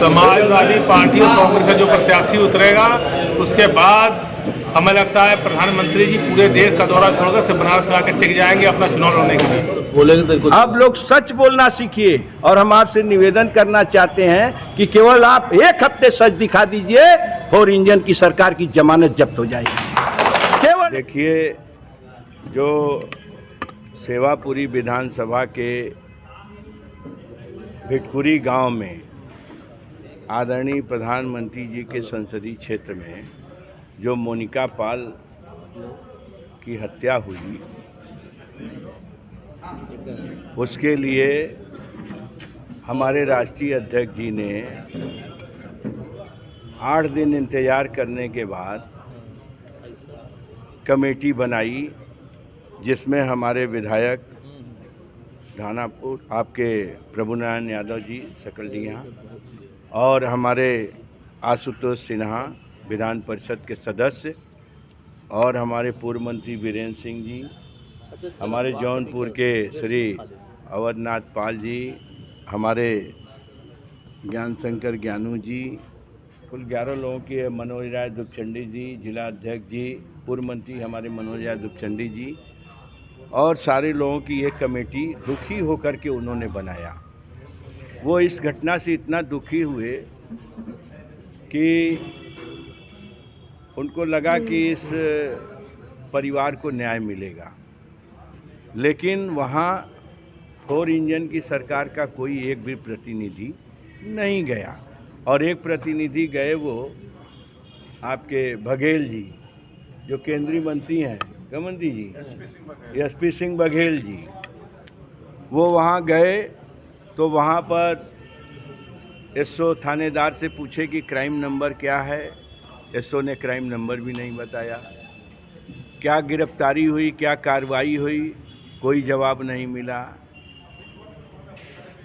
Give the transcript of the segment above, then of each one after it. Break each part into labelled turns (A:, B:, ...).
A: Samajwadi party और कांग्रेस का जो प्रत्याशी उतरेगा उसके बाद हमें लगता है प्रधानमंत्री जी पूरे देश का दौरा छोड़कर सिर्फ बनारस में आकर टिक जाएंगे अपना चुनाव लड़ने के लिए।
B: बोलेंगे तो
C: आप लोग सच बोलना सीखिए और हम आपसे निवेदन करना चाहते हैं कि केवल आप एक हफ्ते सच दिखा दीजिए, 4 इंजन की सरकार की जमानत जब्त हो जाएगी। केवल
B: देखिए, जो सेवापुरी विधानसभा के भिटकुरी गांव में आदरणीय प्रधानमंत्री जी के संसदीय क्षेत्र में जो मोनिका पाल की हत्या हुई, उसके लिए हमारे राष्ट्रीय अध्यक्ष जी ने 8 दिन इंतज़ार करने के बाद कमेटी बनाई, जिसमें हमारे विधायक धानापुर आपके प्रभुनारायण यादव जी सकलडीहा और हमारे आशुतोष सिन्हा विधान परिषद के सदस्य और हमारे पूर्व मंत्री वीरेंद्र सिंह जी, हमारे जौनपुर के श्री अवधनाथ पाल जी, हमारे ज्ञान शंकर ज्ञानू जी, कुल 11 लोगों की, मनोज राय दुखचंडी जी जिला अध्यक्ष जी, पूर्व मंत्री हमारे मनोज राय दुखचंडी जी और सारे लोगों की एक कमेटी दुखी होकर के उन्होंने बनाया। वो इस घटना से इतना दुखी हुए कि उनको लगा कि इस परिवार को न्याय मिलेगा, लेकिन वहाँ 4 इंजन की सरकार का कोई एक भी प्रतिनिधि नहीं गया और एक प्रतिनिधि गए, वो आपके बघेल जी जो केंद्रीय मंत्री हैं, कमंत्री जी, एसपी सिंह बघेल जी, वो वहाँ गए तो वहाँ पर एसओ थानेदार से पूछे कि क्राइम नंबर क्या है। एसओ ने क्राइम नंबर भी नहीं बताया। क्या गिरफ्तारी हुई, क्या कार्रवाई हुई, कोई जवाब नहीं मिला।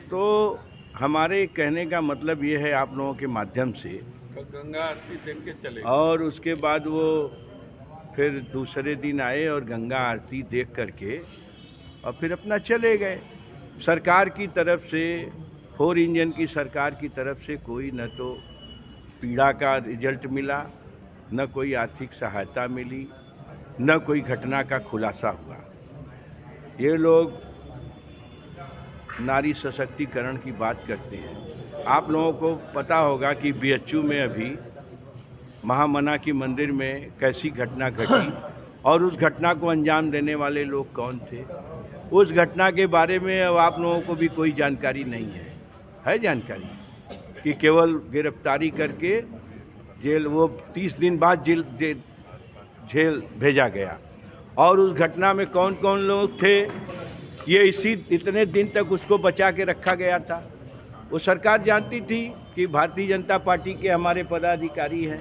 B: तो हमारे कहने का मतलब ये है आप लोगों के माध्यम से,
A: गंगा आरती देख के चले
B: और उसके बाद वो फिर दूसरे दिन आए और गंगा आरती देख करके और फिर अपना चले गए। सरकार की तरफ से, 4 इंजन की सरकार की तरफ से कोई न तो पीड़ा का रिजल्ट मिला, न कोई आर्थिक सहायता मिली, न कोई घटना का खुलासा हुआ। ये लोग नारी सशक्तिकरण की बात करते हैं। आप लोगों को पता होगा कि बीएचयू में अभी महामना की मंदिर में कैसी घटना घटी और उस घटना को अंजाम देने वाले लोग कौन थे, उस घटना के बारे में अब आप लोगों को भी कोई जानकारी नहीं है जानकारी कि केवल गिरफ्तारी करके जेल, वो 30 दिन बाद जेल भेजा गया और उस घटना में कौन कौन लोग थे, ये इतने दिन तक उसको बचा के रखा गया था। वो सरकार जानती थी कि भारतीय जनता पार्टी के हमारे पदाधिकारी हैं,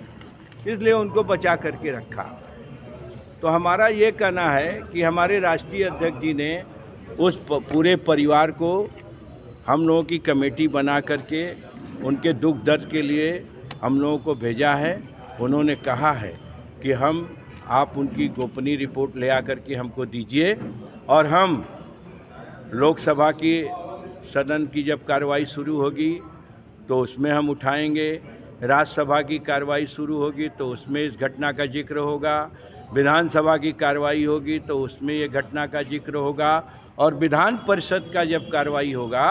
B: इसलिए उनको बचा करके रखा। तो हमारा ये कहना है कि हमारे राष्ट्रीय अध्यक्ष जी ने उस पूरे परिवार को हम लोगों की कमेटी बना करके उनके दुख दर्द के लिए हम लोगों को भेजा है। उन्होंने कहा है कि आप उनकी गोपनीय रिपोर्ट ले आकर के हमको दीजिए और हम लोकसभा की सदन की जब कार्रवाई शुरू होगी तो उसमें हम उठाएंगे, राज्यसभा की कार्रवाई शुरू होगी तो उसमें इस घटना का जिक्र होगा, विधानसभा की कार्रवाई होगी तो उसमें ये घटना का जिक्र होगा और विधान परिषद का जब कार्रवाई होगा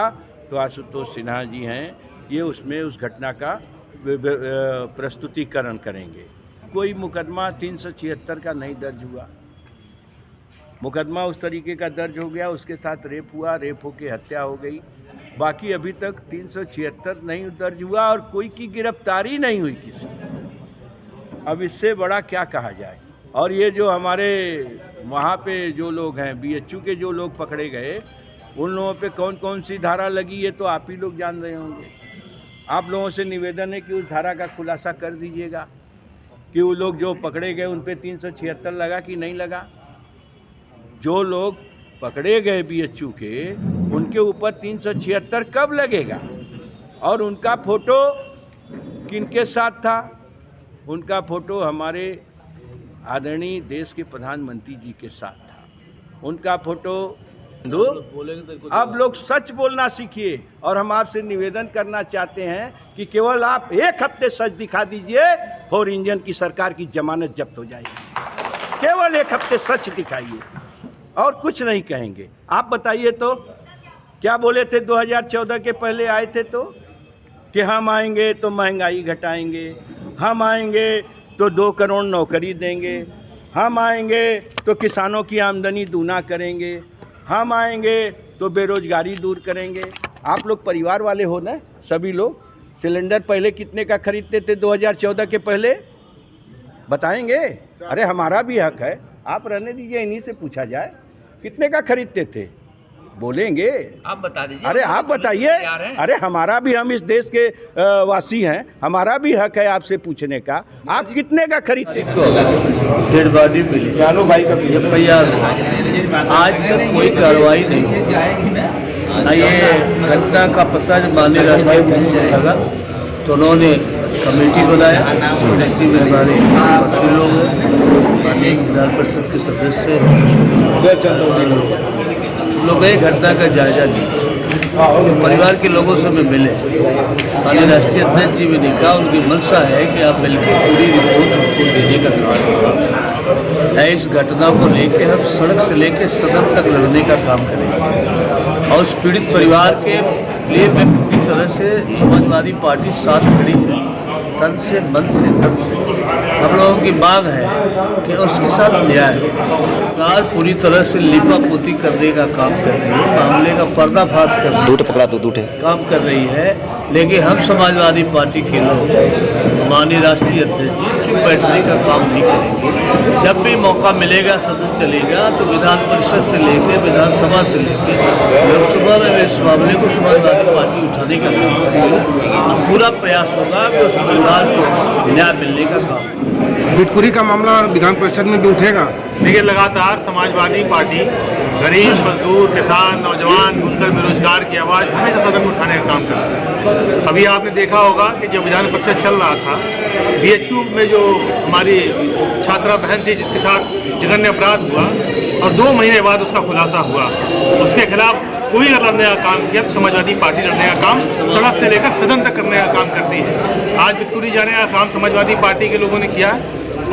B: तो आशुतोष सिन्हा जी हैं, ये उसमें उस घटना का प्रस्तुतिकरण करेंगे। कोई मुकदमा 376 का नहीं दर्ज हुआ। मुकदमा उस तरीके का दर्ज हो गया, उसके साथ रेप हुआ, रेप होकर हत्या हो गई। बाकी अभी तक 376 नहीं दर्ज हुआ और कोई की गिरफ्तारी नहीं हुई किसी। अब इससे बड़ा क्या कहा जाए। और ये जो हमारे वहाँ पे जो लोग हैं, बीएचयू के जो लोग पकड़े गए, उन लोगों पे कौन कौन सी धारा लगी ये तो आप ही लोग जान रहे होंगे। आप लोगों से निवेदन है कि उस धारा का खुलासा कर दीजिएगा कि वो लोग जो पकड़े गए उन पे 376 लगा कि नहीं लगा। जो लोग पकड़े गए बीएचयू के, उनके ऊपर 376 कब लगेगा और उनका फ़ोटो किनके साथ था? उनका फ़ोटो हमारे आदरणीय देश के प्रधानमंत्री जी के साथ था। उनका फ़ोटो
C: अब लोग सच बोलना सीखिए और हम आपसे निवेदन करना चाहते हैं कि केवल आप एक हफ्ते सच दिखा दीजिए, फोर इंजन की सरकार की जमानत जब्त हो जाएगी। केवल एक हफ्ते सच दिखाइए और कुछ नहीं कहेंगे। आप बताइए तो क्या बोले थे 2014 के पहले आए थे तो कि हम आएंगे तो महंगाई घटाएंगे, हम आएंगे तो 2 करोड़ नौकरी देंगे, हम आएंगे तो किसानों की आमदनी दूना करेंगे, हम आएंगे तो बेरोजगारी दूर करेंगे। आप लोग परिवार वाले हो ना, सभी लोग। सिलेंडर पहले कितने का खरीदते थे 2014 के पहले? बताएंगे? अरे हमारा भी हक है, आप रहने दीजिए, इन्हीं से पूछा जाए कितने का खरीदते थे, बोलेंगे।
D: आप बता दीजिए।
C: अरे आप बताइए। अरे हमारा भी, हम इस देश के वासी हैं, हमारा भी हक है आपसे पूछने का। आप कितने का खरीदते?
E: डेड बॉडी मिली, FIR आज तक कोई कार्रवाई नहीं। ये घटना का पता जब माननीय राष्ट्रीय अध्यक्ष लगा तो उन्होंने कमेटी बनाया। इस कमेटी में हमारे मंत्री लोग हैं, माननीय विधान परिषद के सदस्य लोग गए, घटना का जायजा लिया। परिवार के लोगों से मैं मिले, माननीय राष्ट्रीय अध्यक्ष जी ने कहा उनकी मंशा है कि आप मिलकर पूरी रिपोर्ट उनको देने का काम है। इस घटना को लेकर हम सड़क से लेकर सदन तक लड़ने का काम करेंगे और उस पीड़ित परिवार के लिए मैं पूरी तरह से समाजवादी पार्टी साथ खड़ी है, तन से मन से धन से। हम लोगों की मांग है कि उसके साथ न्याय। सरकार पूरी तरह से लिपा पोती करने का काम कर रही है, मामले का पर्दाफाश करने काम कर रही है, लेकिन हम समाजवादी पार्टी के लोग माननीय राष्ट्रीय अध्यक्ष जी चुप बैठने का काम नहीं करेंगे। जब भी मौका मिलेगा सदन चलेगा तो विधान परिषद से लेकर विधानसभा से लेकर लोकसभा में इस मामले को समाजवादी पार्टी उठाने का काम करेगी। पूरा प्रयास होगा कि उस परिवार को न्याय मिलने का काम।
F: बिटकुरी का मामला विधान परिषद में भी उठेगा।
A: देखिए, लगातार समाजवादी पार्टी गरीब, मजदूर, किसान, नौजवान, बुनकर, बेरोजगार की आवाज़ हमेशा सदन में उठाने का काम कर रही है। अभी आपने देखा होगा कि जब विधान परिषद चल रहा था, BHU में जो हमारी छात्रा बहन थी जिसके साथ जघन्य अपराध हुआ और 2 महीने बाद उसका खुलासा हुआ, उसके खिलाफ कोई अगर लड़ने का काम किया तो समाजवादी पार्टी लड़ने का काम सड़क से लेकर सदन तक करने का काम करती है। आज बिटकुरी जाने का काम समाजवादी पार्टी के लोगों ने किया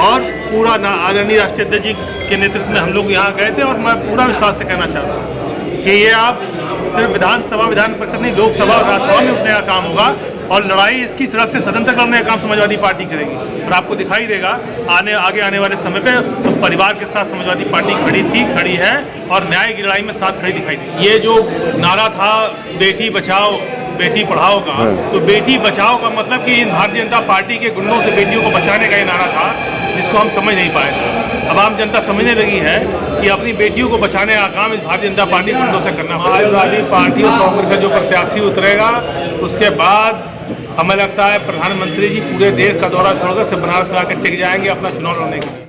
A: और पूरा आदरणीय राष्ट्रीय अध्यक्ष जी के नेतृत्व में हम लोग यहाँ गए थे और मैं पूरा विश्वास से कहना चाहता हूँ कि ये आप सिर्फ विधानसभा, विधान परिषद नहीं, लोकसभा और राज्यसभा में उठने का काम होगा और लड़ाई इसकी सड़क से सदन तक लड़ने का काम समाजवादी पार्टी करेगी। और आपको दिखाई देगा आगे आने वाले समय पे उस परिवार के साथ समाजवादी पार्टी खड़ी थी, खड़ी है और न्याय की लड़ाई में साथ खड़ी दिखाई दी। ये जो नारा था बेटी बचाओ बेटी पढ़ाओ का, तो बेटी बचाओ का मतलब कि इन भारतीय जनता पार्टी के गुंडों से बेटियों को बचाने का ये नारा था, जिसको हम समझ नहीं पाए थे। अब आम जनता समझने लगी है कि अपनी बेटियों को बचाने का काम इस भारतीय जनता पार्टी गुंडों से करना। समाजवादी पार्टी और कांग्रेस का जो प्रत्याशी उतरेगा उसके बाद हमें लगता है प्रधानमंत्री जी पूरे देश का दौरा छोड़कर सिर्फ बनारस में आकर टिक जाएंगे अपना चुनाव लड़ने के लिए।